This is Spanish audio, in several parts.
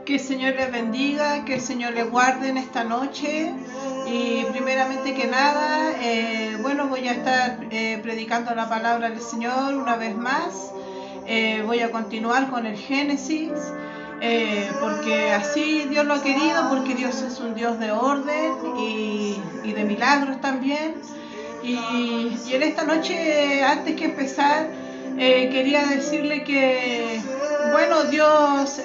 Que el Señor les bendiga, que el Señor les guarde en esta noche. Y primeramente que nada, voy a estar predicando la palabra del Señor una vez más. Voy a continuar con el Génesis, porque así Dios lo ha querido, porque Dios es un Dios de orden y de milagros también. Y en esta noche, antes que empezar, quería decirle que, Dios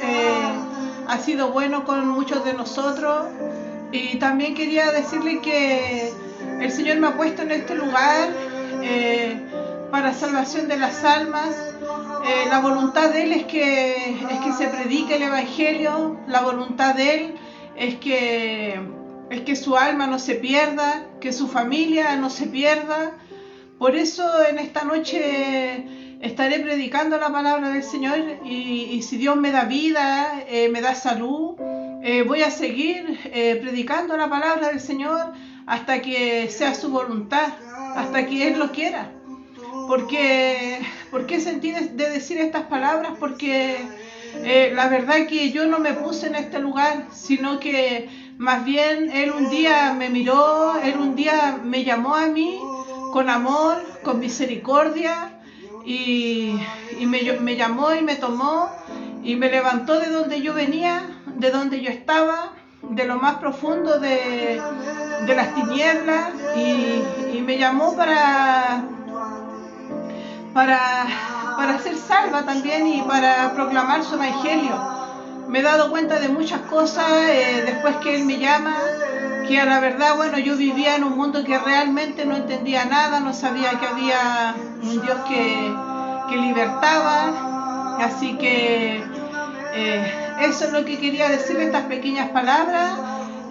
ha sido bueno con muchos de nosotros. Y también quería decirle que el Señor me ha puesto en este lugar para salvación de las almas. La voluntad de Él es que se predique el Evangelio. La voluntad de Él es que su alma no se pierda, que su familia no se pierda. Por eso en esta noche estaré predicando la palabra del Señor y si Dios me da vida, me da salud, voy a seguir predicando la palabra del Señor hasta que sea su voluntad, hasta que Él lo quiera. ¿Por qué sentí de decir estas palabras? Porque la verdad que yo no me puse en este lugar, sino que más bien Él un día me miró, Él un día me llamó a mí con amor, con misericordia, y me llamó y me tomó y me levantó de donde yo venía, de donde yo estaba, de lo más profundo de las tinieblas, y me llamó para ser salva también y para proclamar su evangelio. Me he dado cuenta de muchas cosas después que Él me llama, que a la verdad, yo vivía en un mundo que realmente no entendía nada, no sabía que había un Dios que libertaba. Así que eso es lo que quería decir, estas pequeñas palabras.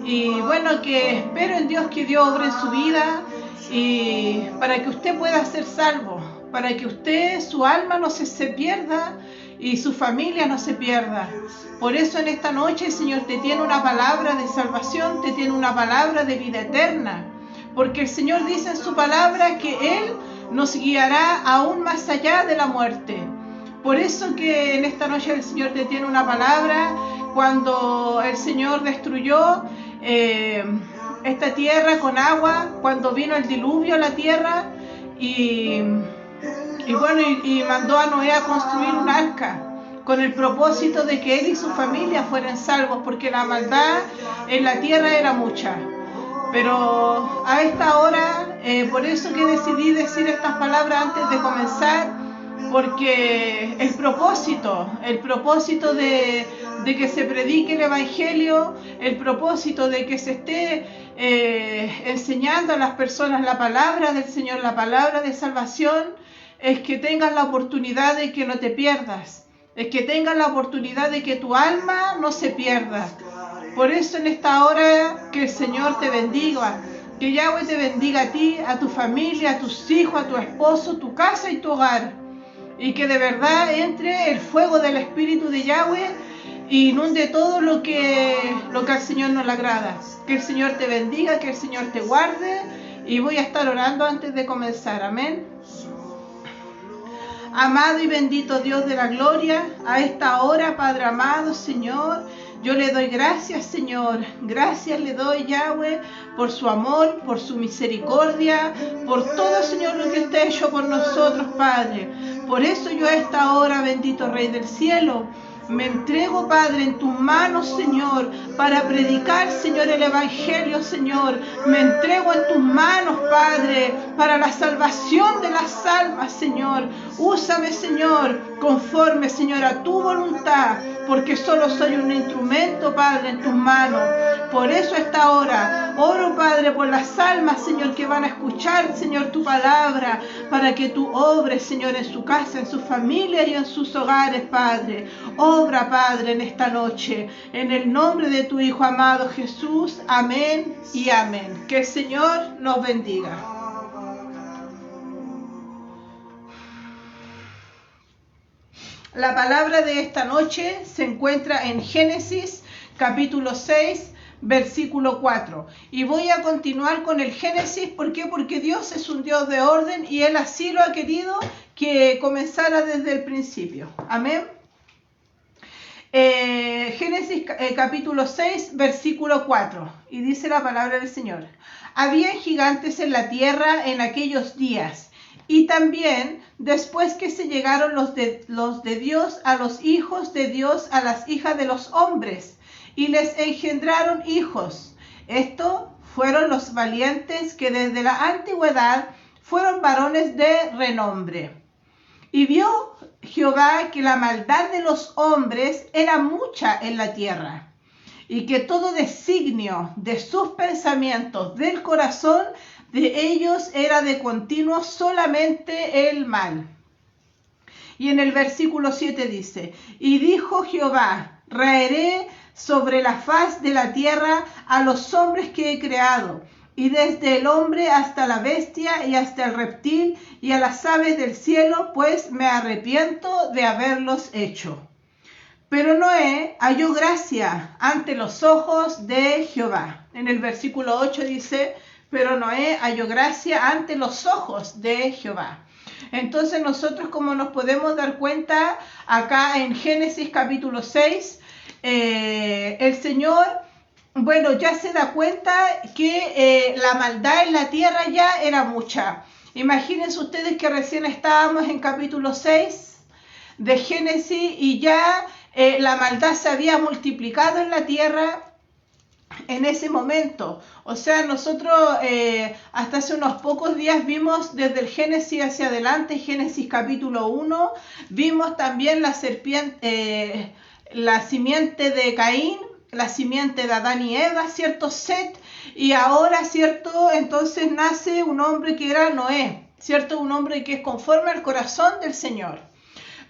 Y que espero en Dios que Dios obre en su vida y para que usted pueda ser salvo, para que usted, su alma no se pierda y su familia no se pierda. Por eso en esta noche el Señor te tiene una palabra de salvación, te tiene una palabra de vida eterna, porque el Señor dice en su palabra que Él nos guiará aún más allá de la muerte. Por eso que en esta noche el Señor te tiene una palabra. Cuando el Señor destruyó esta tierra con agua, cuando vino el diluvio a la tierra y mandó a Noé a construir un arca con el propósito de que él y su familia fueran salvos, porque la maldad en la tierra era mucha. Pero a esta hora, por eso que decidí decir estas palabras antes de comenzar, porque el propósito de que se predique el Evangelio, el propósito de que se esté enseñando a las personas la palabra del Señor, la palabra de salvación, es que tengas la oportunidad de que no te pierdas, es que tengas la oportunidad de que tu alma no se pierda. Por eso en esta hora que el Señor te bendiga, que Yahweh te bendiga a ti, a tu familia, a tus hijos, a tu esposo, tu casa y tu hogar, y que de verdad entre el fuego del Espíritu de Yahweh y inunde todo lo que al Señor no le agrada. Que el Señor te bendiga, que el Señor te guarde, y voy a estar orando antes de comenzar. Amén. Amado y bendito Dios de la gloria, a esta hora, Padre amado, Señor, yo le doy gracias, Señor. Gracias le doy, Yahweh, por su amor, por su misericordia, por todo, Señor, lo que usted ha hecho por nosotros, Padre. Por eso yo a esta hora, bendito Rey del cielo, me entrego, Padre, en tus manos, Señor, para predicar, Señor, el Evangelio, Señor. Me entrego en tus manos, Padre, para la salvación de las almas, Señor. Úsame, Señor, conforme, Señor, a tu voluntad, porque solo soy un instrumento, Padre, en tus manos. Por eso a esta hora oro, Padre, por las almas, Señor, que van a escuchar, Señor, tu palabra, para que tú obres, Señor, en su casa, en su familia y en sus hogares, Padre. Obra, Padre, en esta noche, en el nombre de tu Hijo amado Jesús. Amén y amén. Que el Señor nos bendiga. La palabra de esta noche se encuentra en Génesis capítulo 6, versículo 4. Y voy a continuar con el Génesis. ¿Por qué? Porque Dios es un Dios de orden y Él así lo ha querido que comenzara desde el principio. Amén. Génesis Génesis capítulo 6, versículo 4, y dice la palabra del Señor. Había gigantes en la tierra en aquellos días, y también después que se llegaron los de Dios a los hijos de Dios, a las hijas de los hombres, y les engendraron hijos. Estos fueron los valientes que desde la antigüedad fueron varones de renombre. Y vio Jehová que la maldad de los hombres era mucha en la tierra, y que todo designio de sus pensamientos del corazón de ellos era de continuo solamente el mal. Y en el versículo 7 dice, y dijo Jehová, raeré sobre la faz de la tierra a los hombres que he creado, y desde el hombre hasta la bestia y hasta el reptil y a las aves del cielo, pues me arrepiento de haberlos hecho. Pero Noé halló gracia ante los ojos de Jehová. En el versículo 8 dice, pero Noé halló gracia ante los ojos de Jehová. Entonces nosotros, como nos podemos dar cuenta, acá en Génesis capítulo 6, el Señor, bueno, ya se da cuenta que la maldad en la tierra ya era mucha. Imagínense ustedes que recién estábamos en capítulo 6 de Génesis y ya la maldad se había multiplicado en la tierra en ese momento. O sea, nosotros hasta hace unos pocos días vimos desde el Génesis hacia adelante, Génesis capítulo 1, vimos también la serpiente, la simiente de Caín, la simiente de Adán y Eva, ¿cierto? Set, y ahora, ¿cierto? Entonces nace un hombre que era Noé, ¿cierto? Un hombre que es conforme al corazón del Señor.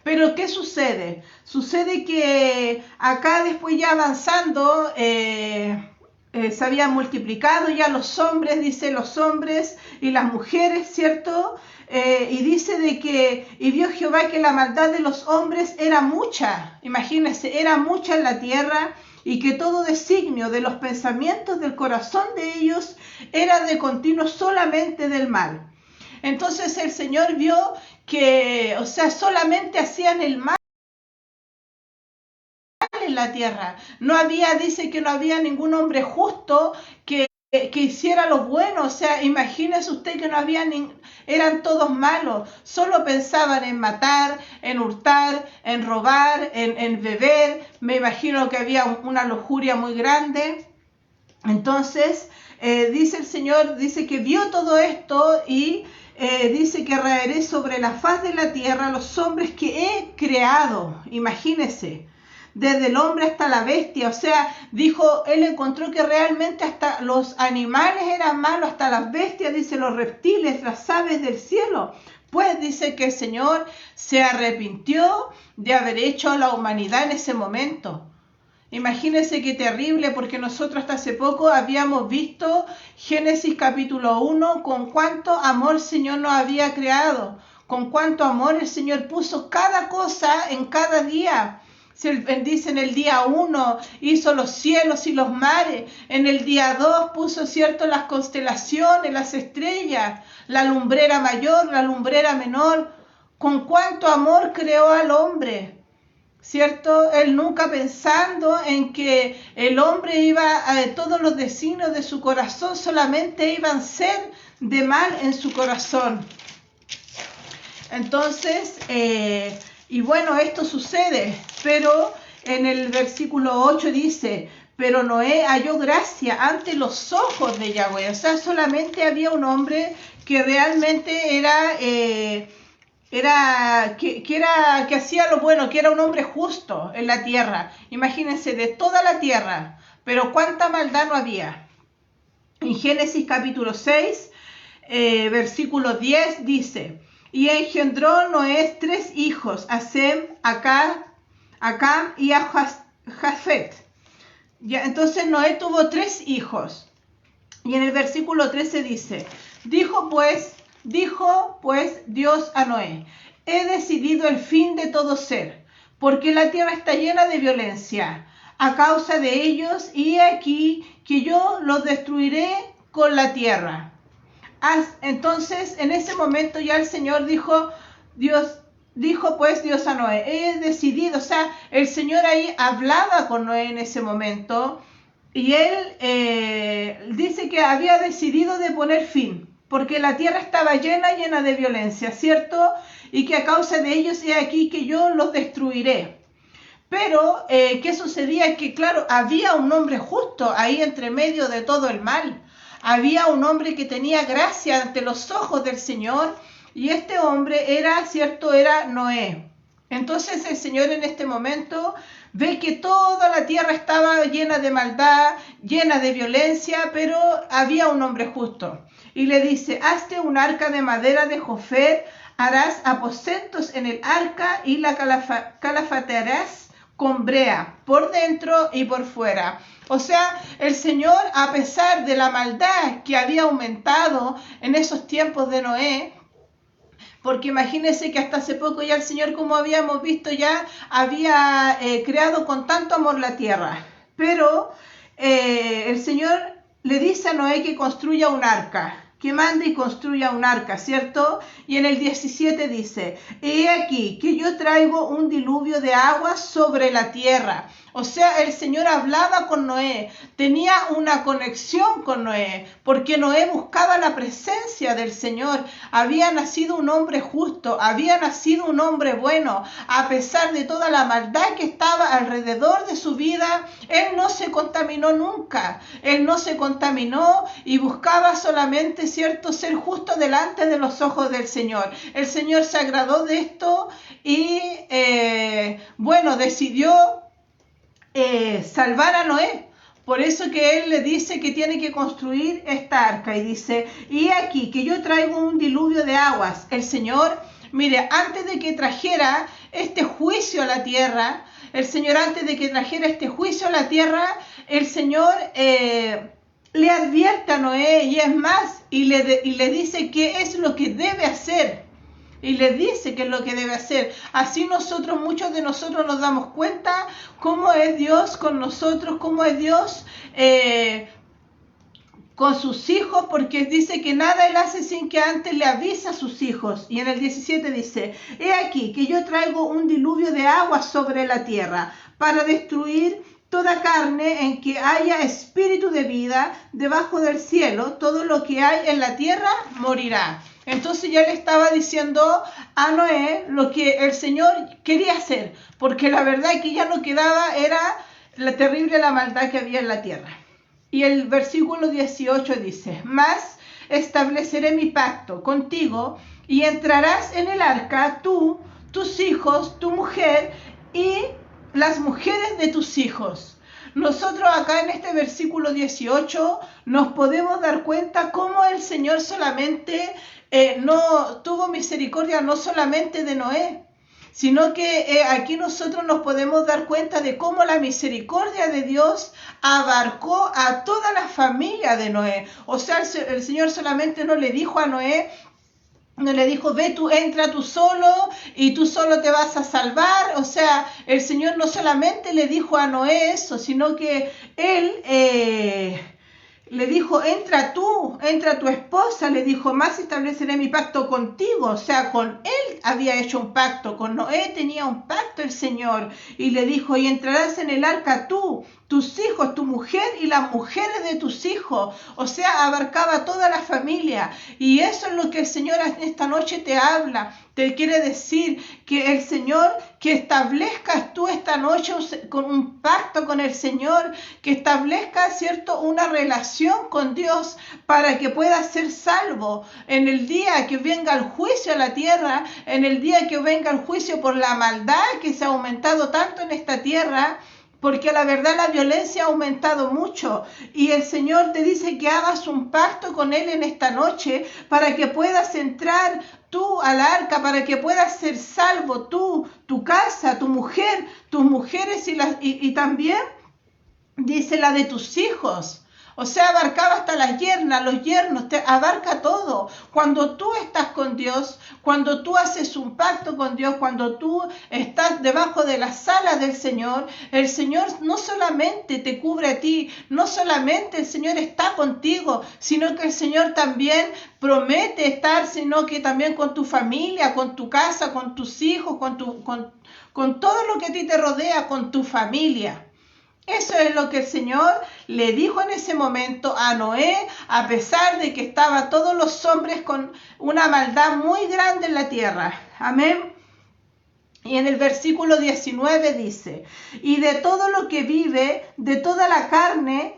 Pero ¿qué sucede? Sucede que acá después ya avanzando, se habían multiplicado ya los hombres, dice los hombres y las mujeres, ¿cierto? Y dice de que, y vio Jehová que la maldad de los hombres era mucha, imagínense, era mucha en la tierra, y que todo designio de los pensamientos del corazón de ellos era de continuo solamente del mal. Entonces el Señor vio que, o sea, solamente hacían el mal en la tierra. No había, dice que no había ningún hombre justo que hiciera lo bueno. O sea, imagínese usted que no había eran todos malos, solo pensaban en matar, en hurtar, en robar, en beber. Me imagino que había una lujuria muy grande. Entonces, dice el Señor, dice que vio todo esto y dice que raeré sobre la faz de la tierra los hombres que he creado. Imagínese, desde el hombre hasta la bestia. O sea, dijo, él encontró que realmente hasta los animales eran malos, hasta las bestias, dice, los reptiles, las aves del cielo. Pues dice que el Señor se arrepintió de haber hecho a la humanidad en ese momento. Imagínense qué terrible, porque nosotros hasta hace poco habíamos visto Génesis capítulo 1, con cuánto amor el Señor nos había creado, con cuánto amor el Señor puso cada cosa en cada día. Se bendice en el día 1, hizo los cielos y los mares. En el día 2 puso, cierto, las constelaciones, las estrellas, la lumbrera mayor, la lumbrera menor. Con cuánto amor creó al hombre. ¿Cierto? Él nunca pensando en que el hombre iba, todos los designios de su corazón solamente iban a ser de mal en su corazón. Entonces, y bueno, esto sucede, pero en el versículo 8 dice, pero Noé halló gracia ante los ojos de Yahweh. O sea, solamente había un hombre que realmente que hacía lo bueno, que era un hombre justo en la tierra. Imagínense, de toda la tierra, pero cuánta maldad no había. En Génesis capítulo 6, versículo 10 dice, y engendró Noé 3 hijos, a Sem, a Cam y a Jafet. Ya, entonces Noé tuvo 3 hijos. Y en el versículo 13 dice, dijo pues Dios a Noé, he decidido el fin de todo ser, porque la tierra está llena de violencia a causa de ellos, y he aquí que yo los destruiré con la tierra. Entonces, en ese momento ya el Señor dijo, Dios dijo pues Dios a Noé, he decidido, o sea, el Señor ahí hablaba con Noé en ese momento y él dice que había decidido de poner fin, porque la tierra estaba llena de violencia, ¿cierto? Y que a causa de ellos he aquí que yo los destruiré. Pero, ¿qué sucedía? Que claro, había un hombre justo ahí entre medio de todo el mal. Había un hombre que tenía gracia ante los ojos del Señor, y este hombre era, ¿cierto? Era Noé. Entonces el Señor en este momento ve que toda la tierra estaba llena de maldad, llena de violencia, pero había un hombre justo. Y le dice, hazte un arca de madera de Jofer, harás aposentos en el arca y la calafatearás con brea, por dentro y por fuera. O sea, el Señor, a pesar de la maldad que había aumentado en esos tiempos de Noé, porque imagínense que hasta hace poco ya el Señor, como habíamos visto, ya había creado con tanto amor la tierra. Pero el Señor le dice a Noé que construya un arca, que mande y construya un arca, ¿cierto? Y en el 17 dice, he aquí que yo traigo un diluvio de aguas sobre la tierra. O sea, el Señor hablaba con Noé, tenía una conexión con Noé, porque Noé buscaba la presencia del Señor. Había nacido un hombre justo, había nacido un hombre bueno. A pesar de toda la maldad que estaba alrededor de su vida, él no se contaminó nunca. Él no se contaminó y buscaba solamente, ¿cierto?, ser justo delante de los ojos del Señor. El Señor se agradó de esto y, decidió salvar a Noé. Por eso que él le dice que tiene que construir esta arca y dice, y aquí que yo traigo un diluvio de aguas. El Señor, mire, antes de que trajera este juicio a la tierra, el Señor le advierte a Noé y es más, y le dice qué es lo que debe hacer. Y le dice qué es lo que debe hacer. Así muchos de nosotros nos damos cuenta cómo es Dios con nosotros, cómo es Dios con sus hijos, porque dice que nada él hace sin que antes le avise a sus hijos. Y en el 17 dice, he aquí que yo traigo un diluvio de agua sobre la tierra para destruir toda carne en que haya espíritu de vida debajo del cielo, todo lo que hay en la tierra morirá. Entonces ya le estaba diciendo a Noé lo que el Señor quería hacer, porque la verdad que ya no quedaba, era la maldad que había en la tierra. Y el versículo 18 dice, mas estableceré mi pacto contigo y entrarás en el arca tú, tus hijos, tu mujer y las mujeres de tus hijos. Nosotros acá en este versículo 18 nos podemos dar cuenta cómo el Señor solamente no tuvo misericordia no solamente de Noé, sino que aquí nosotros nos podemos dar cuenta de cómo la misericordia de Dios abarcó a toda la familia de Noé. O sea, el Señor solamente no le dijo a Noé, no le dijo, ve tú, entra tú solo y tú solo te vas a salvar. O sea, el Señor no solamente le dijo a Noé eso, sino que él le dijo, entra tu esposa, le dijo, más estableceré mi pacto contigo. O sea, con él había hecho un pacto, con Noé tenía un pacto el Señor. Y le dijo, y entrarás en el arca tú, tus hijos, tu mujer y las mujeres de tus hijos. O sea, abarcaba toda la familia. Y eso es lo que el Señor esta noche te habla. Te quiere decir que el Señor, que establezcas tú esta noche con un pacto con el Señor, que establezcas, ¿cierto?, una relación con Dios para que puedas ser salvo en el día que venga el juicio a la tierra, en el día que venga el juicio por la maldad que se ha aumentado tanto en esta tierra. Porque la verdad la violencia ha aumentado mucho y el Señor te dice que hagas un pacto con Él en esta noche para que puedas entrar tú al arca, para que puedas ser salvo tú, tu casa, tu mujer, tus mujeres y también dice la de tus hijos. O sea, abarcaba hasta las yernas, los yernos, te abarca todo. Cuando tú estás con Dios, cuando tú haces un pacto con Dios, cuando tú estás debajo de las alas del Señor, el Señor no solamente te cubre a ti, no solamente el Señor está contigo, sino que el Señor también promete estar, sino que también con tu familia, con tu casa, con tus hijos, con todo lo que a ti te rodea, con tu familia. Eso es lo que el Señor le dijo en ese momento a Noé, a pesar de que estaban todos los hombres con una maldad muy grande en la tierra. Amén. Y en el versículo 19 dice, y de todo lo que vive, de toda la carne,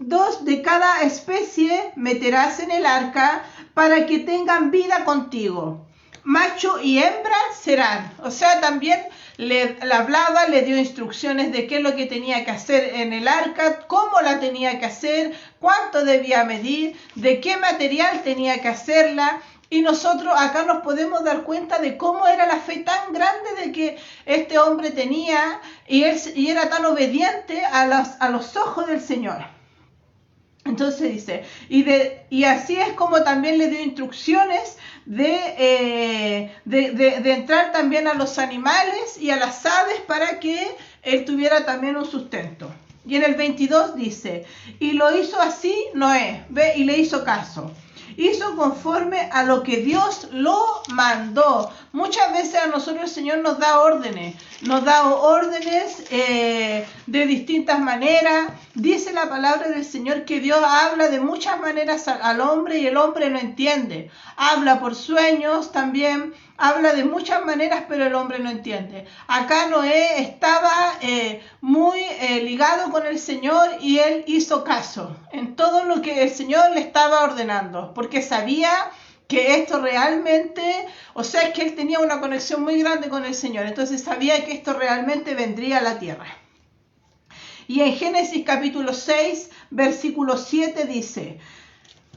2 de cada especie meterás en el arca para que tengan vida contigo. Macho y hembra serán. O sea, también le hablaba, le dio instrucciones de qué es lo que tenía que hacer en el arca, cómo la tenía que hacer, cuánto debía medir, de qué material tenía que hacerla. Y nosotros acá nos podemos dar cuenta de cómo era la fe tan grande de que este hombre tenía y era tan obediente a los ojos del Señor. Entonces dice, y así es como también le dio instrucciones de entrar también a los animales y a las aves para que él tuviera también un sustento. Y en el 22 dice, y lo hizo así Noé, ve, y le hizo caso. Hizo conforme a lo que Dios lo mandó. Muchas veces a nosotros el Señor nos da órdenes de distintas maneras. Dice la palabra del Señor que Dios habla de muchas maneras al hombre y el hombre no entiende. Habla por sueños también, habla de muchas maneras, pero el hombre no entiende. Acá Noé estaba muy ligado con el Señor y él hizo caso en todo lo que el Señor le estaba ordenando, porque sabía que esto realmente, o sea, es que él tenía una conexión muy grande con el Señor, entonces sabía que esto realmente vendría a la tierra. Y en Génesis capítulo 6, versículo 7 dice,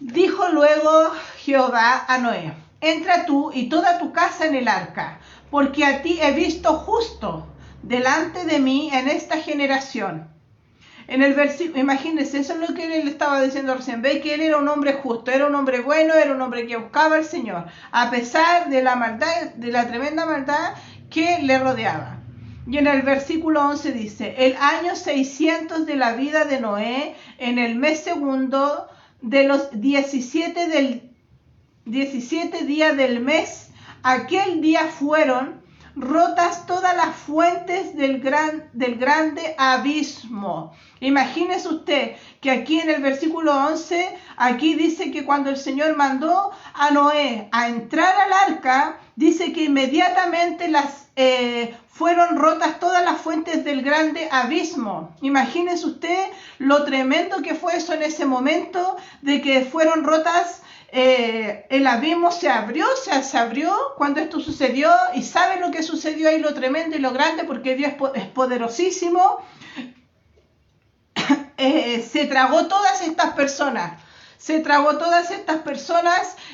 dijo luego Jehová a Noé, entra tú y toda tu casa en el arca, porque a ti he visto justo delante de mí en esta generación. En el versículo, imagínense, eso es lo que él le estaba diciendo recién. Ve que él era un hombre justo, era un hombre bueno, era un hombre que buscaba al Señor, a pesar de la maldad, de la tremenda maldad que le rodeaba. Y en el versículo 11 dice, el año 600 de la vida de Noé, en el mes segundo de los 17 días del mes, aquel día fueron rotas todas las fuentes del grande abismo. Imagínese usted que aquí en el versículo 11, aquí dice que cuando el Señor mandó a Noé a entrar al arca, dice que inmediatamente fueron rotas todas las fuentes del grande abismo. Imagínese usted lo tremendo que fue eso en ese momento, de que fueron rotas. El abismo se abrió cuando esto sucedió, y saben lo que sucedió ahí, lo tremendo y lo grande, porque Dios es poderosísimo. Se tragó todas estas personas,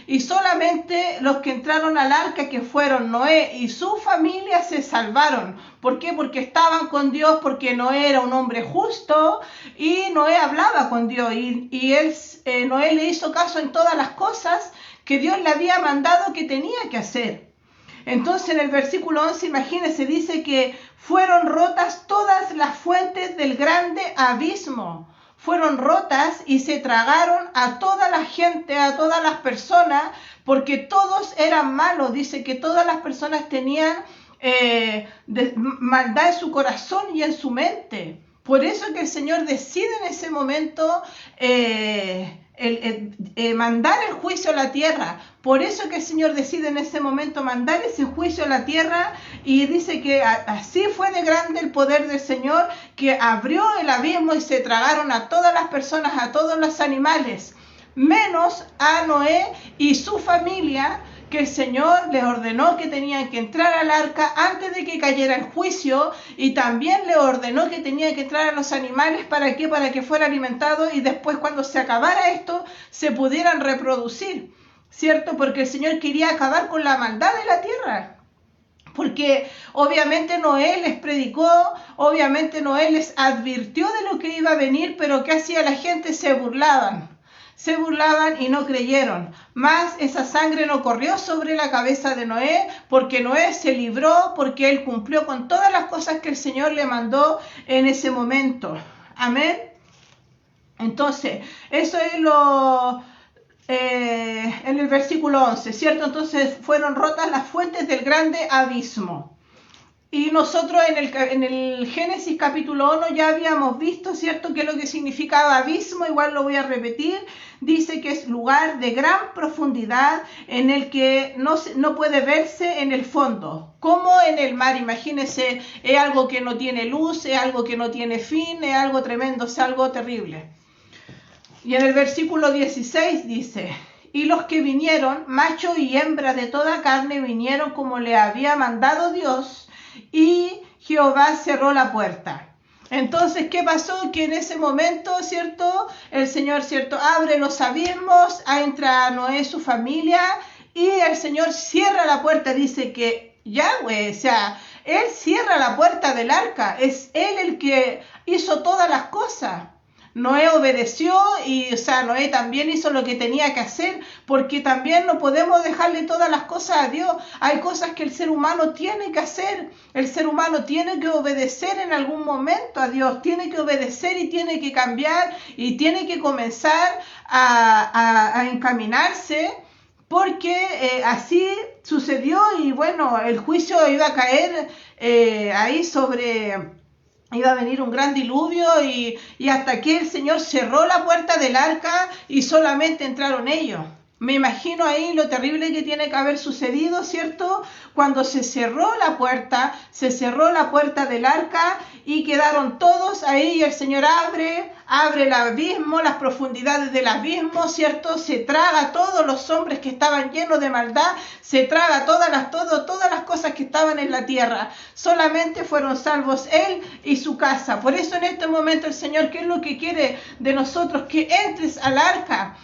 y solamente los que entraron al arca, que fueron Noé y su familia, se salvaron. ¿Por qué? Porque estaban con Dios, porque Noé era un hombre justo y Noé hablaba con Dios y Noé le hizo caso en todas las cosas que Dios le había mandado que tenía que hacer. Entonces en el versículo 11, imagínense, dice que fueron rotas todas las fuentes del grande abismo. Fueron rotas y se tragaron a toda la gente, a todas las personas, porque todos eran malos. Dice que todas las personas tenían maldad en su corazón y en su mente. Por eso que el Señor decide en ese momento mandar el juicio a la tierra. Por eso que el Señor decide en ese momento mandar ese juicio a la tierra, y dice que así fue de grande el poder del Señor, que abrió el abismo y se tragaron a todas las personas, a todos los animales, menos a Noé y su familia, que el Señor les ordenó que tenían que entrar al arca antes de que cayera el juicio, y también le ordenó que tenían que entrar a los animales. ¿Para qué? Para que fuera alimentado y después, cuando se acabara esto, se pudieran reproducir, ¿cierto? Porque el Señor quería acabar con la maldad de la tierra. Porque obviamente Noé les predicó, obviamente Noé les advirtió de lo que iba a venir, pero ¿qué hacía la gente? Se burlaban y no creyeron. Mas esa sangre no corrió sobre la cabeza de Noé, porque Noé se libró, porque él cumplió con todas las cosas que el Señor le mandó en ese momento. Amén. Entonces, eso es en el versículo 11, ¿cierto? Entonces fueron rotas las fuentes del grande abismo. Y nosotros en el Génesis capítulo 1 ya habíamos visto, ¿cierto?, qué es lo que significaba abismo. Igual lo voy a repetir. Dice que es lugar de gran profundidad en el que no puede verse en el fondo, como en el mar. Imagínense, es algo que no tiene luz, es algo que no tiene fin, es algo tremendo, es algo terrible. Y en el versículo 16 dice: y los que vinieron, macho y hembra de toda carne, vinieron como le había mandado Dios, y Jehová cerró la puerta. Entonces, ¿qué pasó? Que en ese momento, ¿cierto?, el Señor, ¿cierto?, abre los abismos, entra Noé, su familia, y el Señor cierra la puerta. Dice que Yahweh, o sea, Él cierra la puerta del arca, es Él el que hizo todas las cosas. Noé obedeció y, Noé también hizo lo que tenía que hacer, porque también no podemos dejarle todas las cosas a Dios. Hay cosas que el ser humano tiene que hacer. El ser humano tiene que obedecer en algún momento a Dios, tiene que obedecer y tiene que cambiar y tiene que comenzar a encaminarse, porque así sucedió. Y bueno, el juicio iba a caer ahí iba a venir un gran diluvio y hasta que el Señor cerró la puerta del arca y solamente entraron ellos. Me imagino ahí lo terrible que tiene que haber sucedido, ¿cierto? Cuando se cerró la puerta del arca y quedaron todos ahí, y el Señor abre el abismo, las profundidades del abismo, ¿cierto? Se traga a todos los hombres que estaban llenos de maldad, se traga todas las cosas que estaban en la tierra. Solamente fueron salvos él y su casa. Por eso en este momento el Señor, ¿qué es lo que quiere de nosotros? Que entres al arca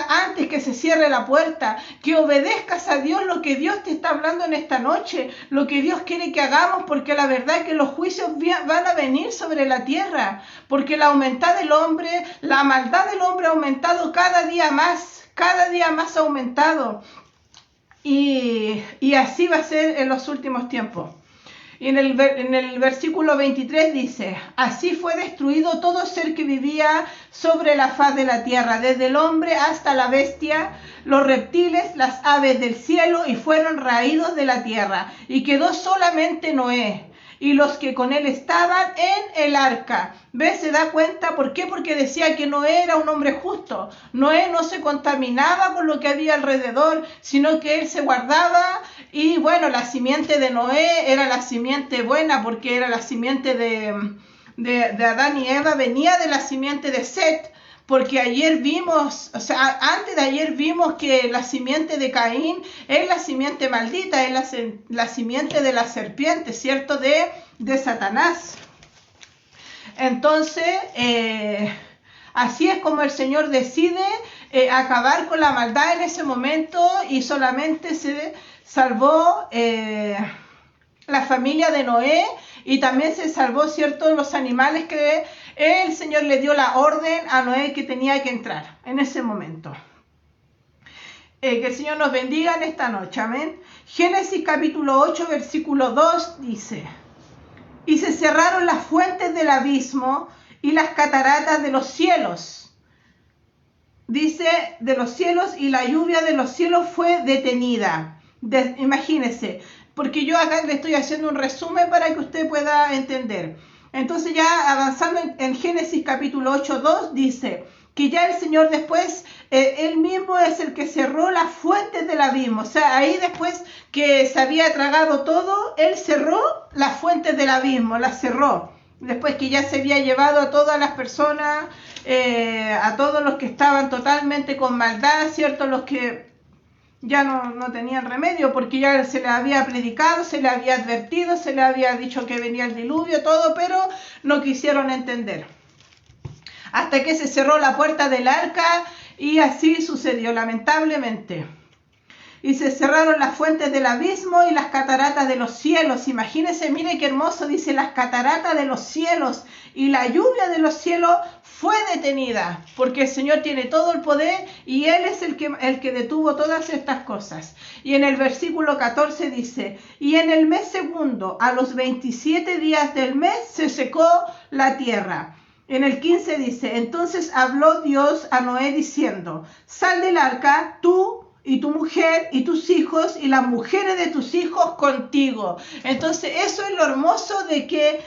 antes que se cierre la puerta, que obedezcas a Dios lo que Dios te está hablando en esta noche, lo que Dios quiere que hagamos, porque la verdad es que los juicios van a venir sobre la tierra, porque la maldad del hombre ha aumentado cada día más ha aumentado, y así va a ser en los últimos tiempos. Y en el versículo 23 dice: así fue destruido todo ser que vivía sobre la faz de la tierra, desde el hombre hasta la bestia, los reptiles, las aves del cielo, y fueron raídos de la tierra. Y quedó solamente Noé y los que con él estaban en el arca. ¿Ves? ¿Se da cuenta? ¿Por qué? Porque decía que Noé era un hombre justo. Noé no se contaminaba con lo que había alrededor, sino que él se guardaba. Y bueno, la simiente de Noé era la simiente buena, porque era la simiente de Adán y Eva, venía de la simiente de Set. Porque antes de ayer vimos que la simiente de Caín es la simiente maldita, es la simiente de la serpiente, ¿cierto? De Satanás. Entonces, así es como el Señor decide acabar con la maldad en ese momento, y solamente se salvó la familia de Noé, y también se salvó, ¿cierto?, los animales que el Señor le dio la orden a Noé que tenía que entrar en ese momento. Que el Señor nos bendiga en esta noche, amén. Génesis capítulo 8, versículo 2 dice: y se cerraron las fuentes del abismo y las cataratas de los cielos. Dice, de los cielos, y la lluvia de los cielos fue detenida. Imagínense, porque yo acá le estoy haciendo un resumen para que usted pueda entender. Entonces, ya avanzando en Génesis capítulo 8, 2, dice que ya el Señor después, él mismo es el que cerró las fuentes del abismo. O sea, ahí después que se había tragado todo, él cerró las fuentes del abismo, las cerró. Después que ya se había llevado a todas las personas, a todos los que estaban totalmente con maldad, ¿cierto? Los que ya no tenían remedio, porque ya se les había predicado, se les había advertido, se les había dicho que venía el diluvio, todo, pero no quisieron entender. Hasta que se cerró la puerta del arca, y así sucedió, lamentablemente. y se cerraron las fuentes del abismo y las cataratas de los cielos. Imagínense, mire qué hermoso, dice las cataratas de los cielos, y la lluvia de los cielos fue detenida, porque el Señor tiene todo el poder y Él es el que detuvo todas estas cosas. Y en el versículo 14 dice, y en el mes segundo, a los 27 días del mes, se secó la tierra. En el 15 dice, entonces habló Dios a Noé diciendo, sal del arca, tú y tu mujer y tus hijos y las mujeres de tus hijos contigo. Entonces eso es lo hermoso de que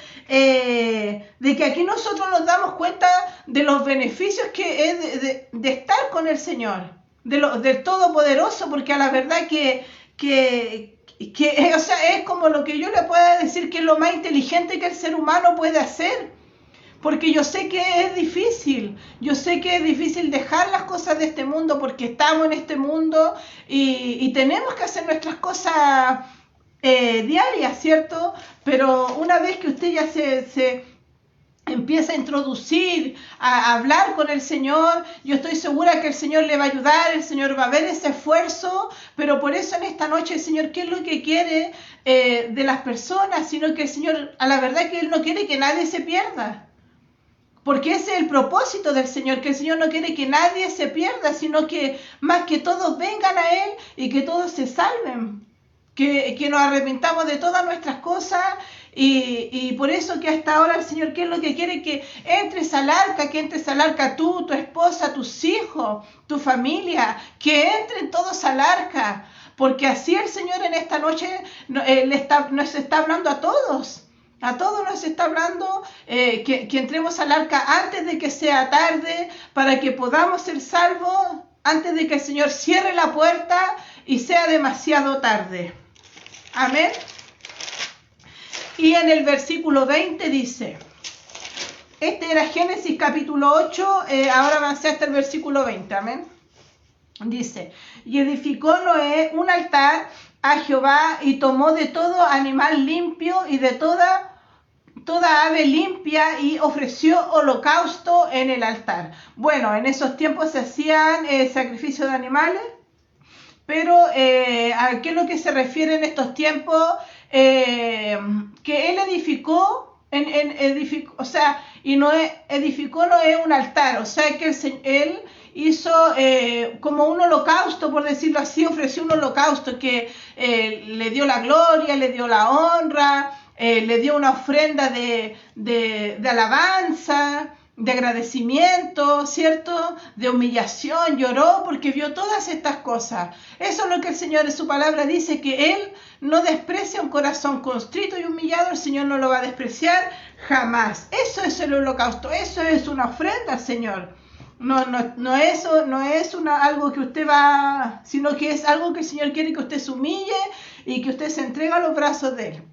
aquí nosotros nos damos cuenta de los beneficios que es de estar con el Señor, del Todopoderoso, porque a la verdad o sea, es como lo que yo le pueda decir que es lo más inteligente que el ser humano puede hacer. Porque yo sé que es difícil, dejar las cosas de este mundo porque estamos en este mundo y tenemos que hacer nuestras cosas diarias, ¿cierto? Pero una vez que usted ya se empieza a introducir, a hablar con el Señor, yo estoy segura que el Señor le va a ayudar, el Señor va a ver ese esfuerzo, pero por eso en esta noche el Señor, ¿qué es lo que quiere de las personas? Sino que el Señor, a la verdad que Él no quiere que nadie se pierda. Porque ese es el propósito del Señor, que el Señor no quiere que nadie se pierda, sino que más que todos vengan a Él y que todos se salven, que nos arrepintamos de todas nuestras cosas y por eso que hasta ahora el Señor, ¿qué es lo que quiere? Que entres al arca tú, tu esposa, tus hijos, tu familia, que entren todos al arca, porque así el Señor en esta noche nos está hablando a todos. A todos nos está hablando que entremos al arca antes de que sea tarde, para que podamos ser salvos antes de que el Señor cierre la puerta y sea demasiado tarde. Amén. Y en el versículo 20 dice, este era Génesis capítulo 8, ahora avancé hasta el versículo 20, amén. Dice, y edificó Noé un altar a Jehová y tomó de todo animal limpio y de toda ave limpia y ofreció holocausto en el altar. Bueno, en esos tiempos se hacían sacrificios de animales, pero ¿a qué es lo que se refiere en estos tiempos? Que él edificó, o sea, y Noé edificó Noé un altar, o sea que él hizo como un holocausto, por decirlo así, ofreció un holocausto que le dio la gloria, le dio la honra, le dio una ofrenda de alabanza, de agradecimiento, ¿cierto? De humillación, lloró porque vio todas estas cosas. Eso es lo que el Señor en su palabra dice, que Él no desprecia un corazón constrito y humillado, el Señor no lo va a despreciar jamás. Eso es el holocausto, eso es una ofrenda al Señor. No es algo que usted va, sino que es algo que el Señor quiere que usted se humille y que usted se entregue a los brazos de Él.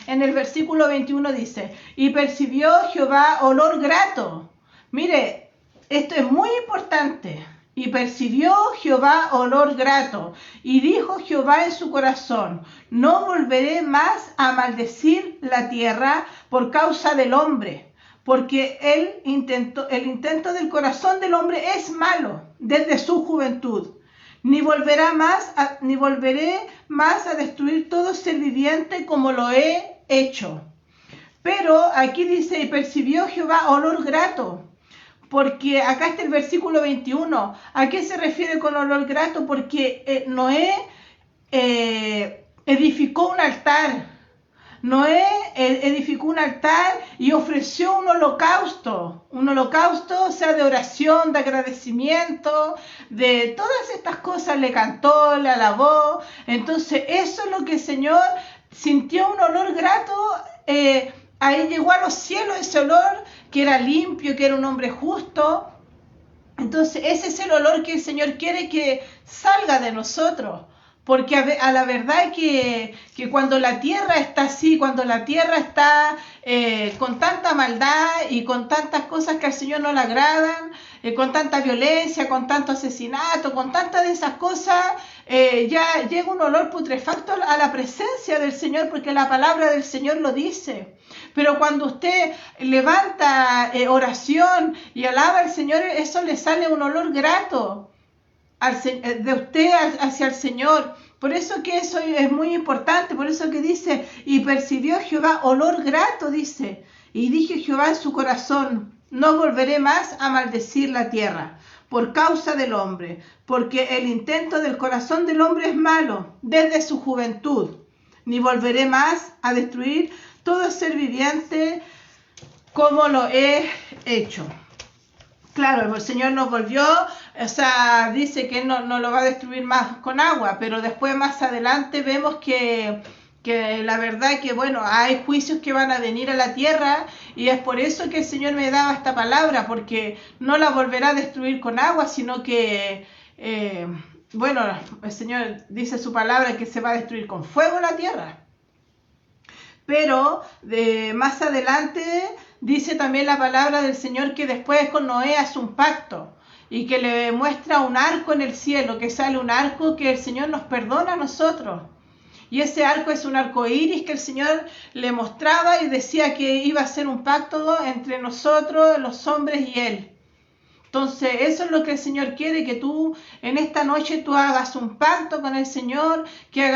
En el versículo 21 dice, y percibió Jehová olor grato. Mire, esto es muy importante. Y percibió Jehová olor grato. Y dijo Jehová en su corazón, no volveré más a maldecir la tierra por causa del hombre, porque el intento del corazón del hombre es malo desde su juventud. Ni volveré más a destruir todo ser viviente como lo he hecho. Pero aquí dice, y percibió Jehová olor grato, porque acá está el versículo 21. ¿A qué se refiere con olor grato? Porque Noé edificó un altar. Noé edificó un altar y ofreció un holocausto, o sea, de oración, de agradecimiento, de todas estas cosas, le cantó, le alabó. Entonces eso es lo que el Señor sintió, un olor grato, ahí llegó a los cielos ese olor, que era limpio, que era un hombre justo. Entonces ese es el olor que el Señor quiere que salga de nosotros. Porque a la verdad que cuando la tierra está así, cuando la tierra está con tanta maldad y con tantas cosas que al Señor no le agradan, con tanta violencia, con tanto asesinato, con tantas de esas cosas, ya llega un olor putrefacto a la presencia del Señor, porque la palabra del Señor lo dice. Pero cuando usted levanta oración y alaba al Señor, eso le sale un olor grato. de usted hacia el Señor. Por eso que eso es muy importante, por eso que dice, y percibió Jehová olor grato, dice, y dijo Jehová en su corazón, no volveré más a maldecir la tierra por causa del hombre, porque el intento del corazón del hombre es malo desde su juventud, ni volveré más a destruir todo ser viviente como lo he hecho. Claro, el Señor nos volvió, o sea, dice que no lo va a destruir más con agua, pero después más adelante vemos que la verdad que, bueno, hay juicios que van a venir a la tierra y es por eso que el Señor me daba esta palabra, porque no la volverá a destruir con agua, sino que, bueno, el Señor dice su palabra que se va a destruir con fuego la tierra. Pero más adelante dice también la palabra del Señor que después con Noé hace un pacto y que le muestra un arco en el cielo, que sale un arco que el Señor nos perdona a nosotros. Y ese arco es un arco iris que el Señor le mostraba y decía que iba a ser un pacto entre nosotros, los hombres y Él. Entonces, eso es lo que el Señor quiere, que tú en esta noche tú hagas un pacto con el Señor, que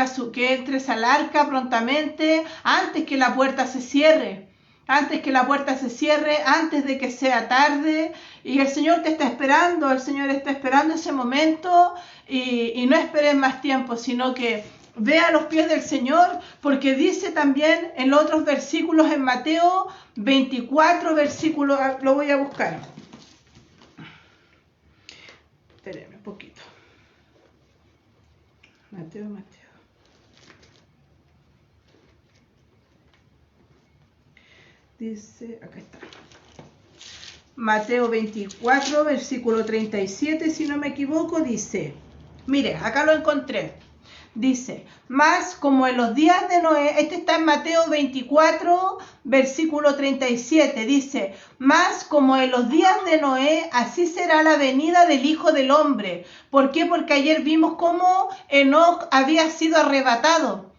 entres al arca prontamente, antes que la puerta se cierre. Antes que la puerta se cierre, antes de que sea tarde, y el Señor te está esperando, el Señor está esperando ese momento, y no esperes más tiempo, sino que ve a los pies del Señor, porque dice también en los otros versículos, en Mateo 24, versículo, lo voy a buscar. Espérenme un poquito. Mateo. Dice, acá está. Mateo 24, versículo 37, si no me equivoco, dice, mire, acá lo encontré. Dice, más como en los días de Noé, este está en Mateo 24, versículo 37, dice, más como en los días de Noé, así será la venida del Hijo del Hombre. ¿Por qué? Porque ayer vimos cómo Enoc había sido arrebatado.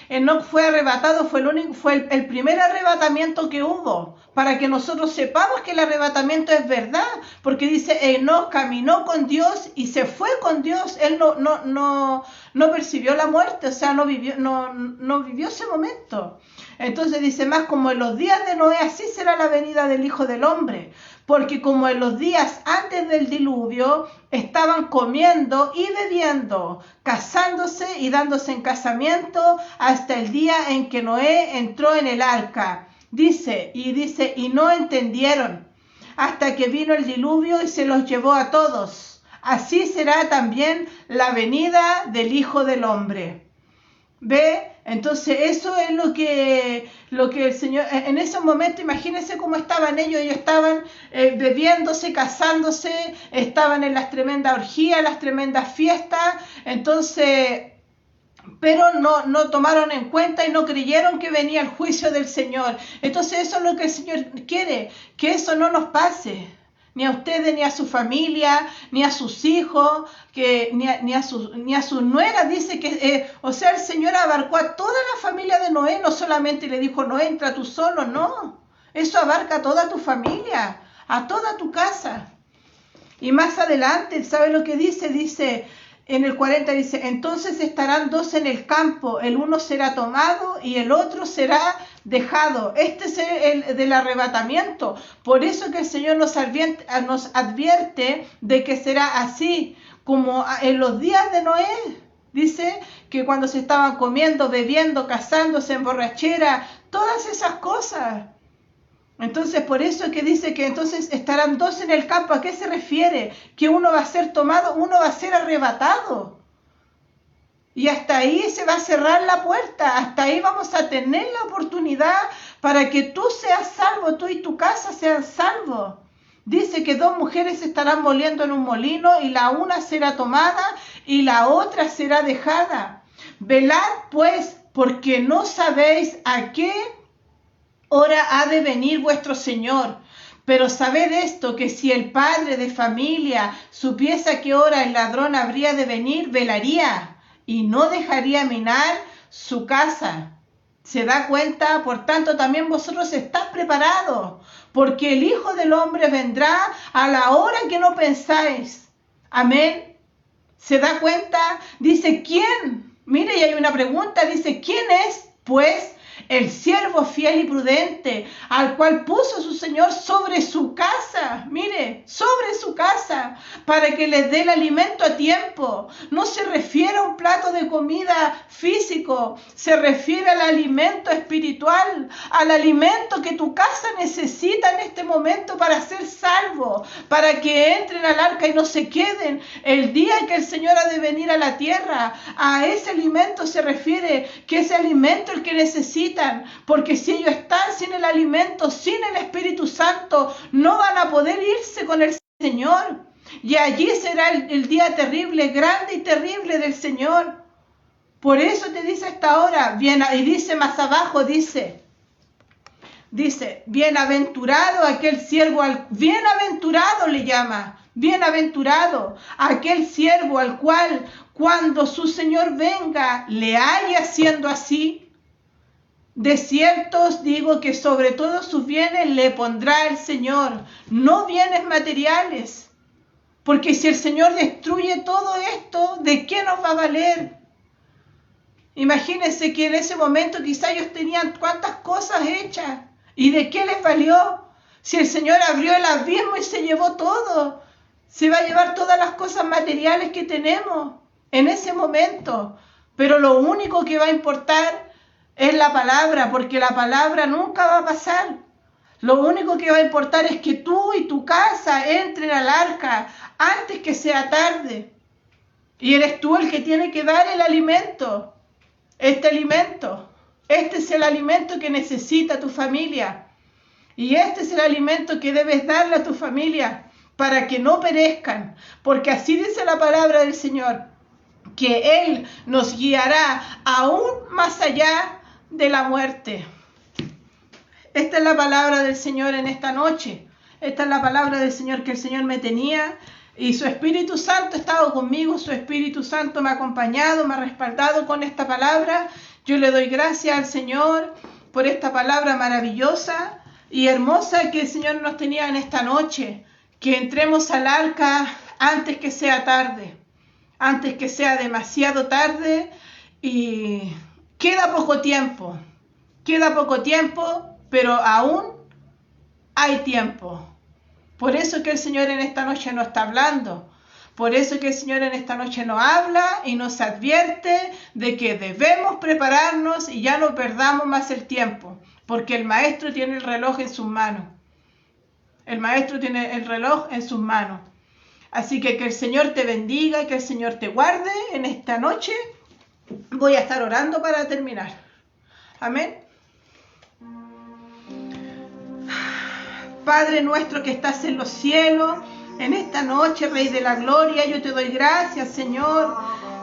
Enoc fue arrebatado, fue el primer arrebatamiento que hubo, para que nosotros sepamos que el arrebatamiento es verdad, porque dice, Enoc caminó con Dios y se fue con Dios, él no percibió la muerte, o sea, no vivió ese momento. Entonces dice, más como en los días de Noé, así será la venida del Hijo del Hombre, porque como en los días antes del diluvio, estaban comiendo y bebiendo, casándose y dándose en casamiento, hasta el día en que Noé entró en el arca. Dice, y no entendieron, hasta que vino el diluvio y se los llevó a todos. Así será también la venida del Hijo del Hombre. ¿Ve? Entonces eso es lo que el Señor, en ese momento, imagínense cómo estaban ellos estaban bebiéndose, casándose, estaban en las tremendas orgías, las tremendas fiestas, entonces, pero no tomaron en cuenta y no creyeron que venía el juicio del Señor. Entonces eso es lo que el Señor quiere, que eso no nos pase. Ni a ustedes, ni a su familia, ni a sus hijos, ni a sus nueras. Dice que, o sea, el Señor abarcó a toda la familia de Noé, no solamente le dijo, no entra tú solo, no. Eso abarca a toda tu familia, a toda tu casa. Y más adelante, ¿sabe lo que dice? Dice, en el 40 dice, entonces estarán dos en el campo, el uno será tomado y el otro será dejado. Este es el del arrebatamiento. Por eso que el Señor nos advierte de que será así, como en los días de Noé. Dice que cuando se estaban comiendo, bebiendo, casándose en borrachera, todas esas cosas. Entonces, por eso es que dice que entonces estarán dos en el campo. ¿A qué se refiere? Que uno va a ser tomado, uno va a ser arrebatado. Y hasta ahí se va a cerrar la puerta. Hasta ahí vamos a tener la oportunidad para que tú seas salvo, tú y tu casa sean salvos. Dice que dos mujeres estarán moliendo en un molino y la una será tomada y la otra será dejada. Velad pues, porque no sabéis a qué hora ha de venir vuestro Señor. Pero sabed esto, que si el padre de familia supiese a qué hora el ladrón habría de venir, velaría y no dejaría minar su casa. ¿Se da cuenta? Por tanto, también vosotros estáis preparados, porque el Hijo del Hombre vendrá a la hora que no pensáis. Amén. ¿Se da cuenta? Dice, ¿quién? Mire, y hay una pregunta, dice, ¿quién es, pues, el siervo fiel y prudente, al cual puso su Señor sobre su casa? Mire, sobre su casa, para que les dé el alimento a tiempo. No se refiere a un plato de comida físico, se refiere al alimento espiritual, al alimento que tu casa necesita en este momento para ser salvo, para que entren al arca y no se queden el día que el Señor ha de venir a la tierra. A ese alimento se refiere, que ese alimento es el que necesitan, porque si ellos están sin el alimento, sin el Espíritu Santo, no van a poder irse con el Señor. Y allí será el día terrible, grande y terrible del Señor. Por eso te dice hasta ahora, bien, y dice más abajo, dice, bienaventurado aquel siervo, bienaventurado le llama, bienaventurado aquel siervo al cual cuando su Señor venga le halle haciendo así. De cierto os digo que sobre todos sus bienes le pondrá el Señor, no bienes materiales. Porque si el Señor destruye todo esto, ¿de qué nos va a valer? Imagínense que en ese momento quizá ellos tenían cuántas cosas hechas. ¿Y de qué les valió? Si el Señor abrió el abismo y se llevó todo, se va a llevar todas las cosas materiales que tenemos en ese momento. Pero lo único que va a importar es la palabra, porque la palabra nunca va a pasar. Lo único que va a importar es que tú y tu casa entren al arca antes que sea tarde. Y eres tú el que tiene que dar el alimento. Este es el alimento que necesita tu familia. Y este es el alimento que debes darle a tu familia para que no perezcan. Porque así dice la palabra del Señor, que Él nos guiará aún más allá de la muerte. Esta es la palabra del Señor en esta noche. Esta es la palabra del Señor que el Señor me tenía. Y su Espíritu Santo ha estado conmigo, su Espíritu Santo me ha acompañado, me ha respaldado con esta palabra. Yo le doy gracias al Señor por esta palabra maravillosa y hermosa que el Señor nos tenía en esta noche. Que entremos al arca antes que sea tarde, antes que sea demasiado tarde. Y queda poco tiempo, pero aún hay tiempo. Por eso que el Señor en esta noche nos está hablando. Por eso que el Señor en esta noche nos habla y nos advierte de que debemos prepararnos y ya no perdamos más el tiempo. Porque el Maestro tiene el reloj en sus manos. El Maestro tiene el reloj en sus manos. Así que el Señor te bendiga, que el Señor te guarde en esta noche. Voy a estar orando para terminar. Amén. Padre nuestro que estás en los cielos, en esta noche, Rey de la Gloria, yo te doy gracias, Señor.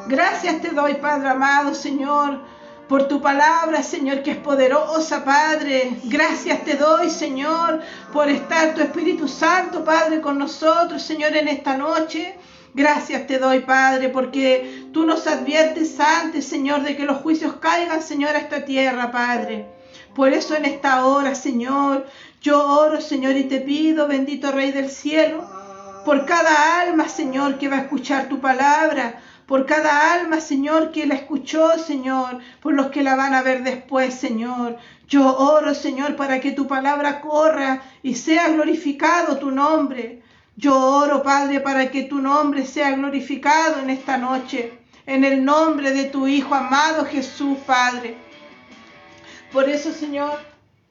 Gracias te doy, Padre amado, Señor, por tu palabra, Señor, que es poderosa, Padre. Gracias te doy, Señor, por estar tu Espíritu Santo, Padre, con nosotros, Señor, en esta noche. Gracias te doy, Padre, porque tú nos adviertes antes, Señor, de que los juicios caigan, Señor, a esta tierra, Padre. Por eso en esta hora, Señor, yo oro, Señor, y te pido, bendito Rey del cielo, por cada alma, Señor, que va a escuchar tu palabra, por cada alma, Señor, que la escuchó, Señor, por los que la van a ver después, Señor. Yo oro, Señor, para que tu palabra corra y sea glorificado tu nombre. Yo oro, Padre, para que tu nombre sea glorificado en esta noche, en el nombre de tu Hijo amado Jesús, Padre. Por eso, Señor,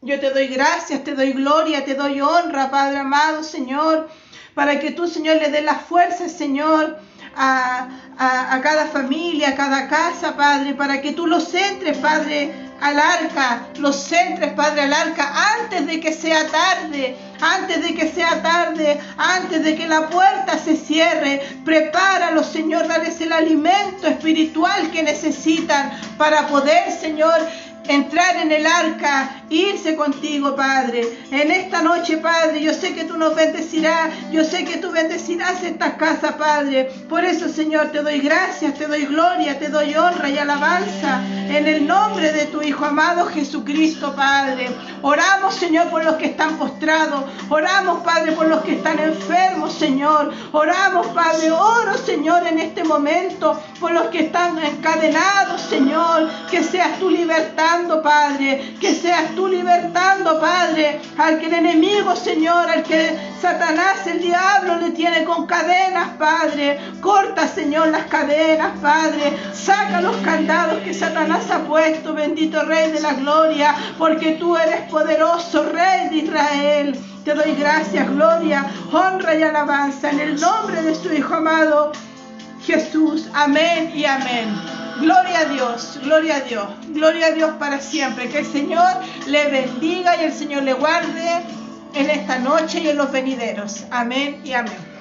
yo te doy gracias, te doy gloria, te doy honra, Padre amado, Señor, para que tú, Señor, le des las fuerzas, Señor, a cada familia, a cada casa, Padre, para que tú los entres, Padre, al arca, los entres, Padre, al arca, antes de que sea tarde, antes de que la puerta se cierre. Prepáralos, Señor, dales el alimento espiritual que necesitan para poder, Señor, entrar en el arca, irse contigo, Padre. En esta noche, Padre, yo sé que tú nos bendecirás, yo sé que tú bendecirás esta casa, Padre. Por eso, Señor, te doy gracias, te doy gloria, te doy honra y alabanza en el nombre de tu Hijo amado Jesucristo, Padre. Oramos, Señor, por los que están postrados, oramos, Padre, por los que están enfermos, Señor. Oramos, Padre, oro, Señor, en este momento por los que están encadenados, Señor, que seas tú libertando, Padre, que seas tú libertando, Padre, al que el enemigo, Señor, al que Satanás, el diablo, le tiene con cadenas, Padre. Corta, Señor, las cadenas, Padre. Saca los candados que Satanás ha puesto, bendito Rey de la Gloria, porque tú eres poderoso, Rey de Israel. Te doy gracias, gloria, honra y alabanza en el nombre de su Hijo amado Jesús. Amén y amén. Gloria a Dios, gloria a Dios, gloria a Dios para siempre. Que el Señor le bendiga y el Señor le guarde en esta noche y en los venideros. Amén y amén.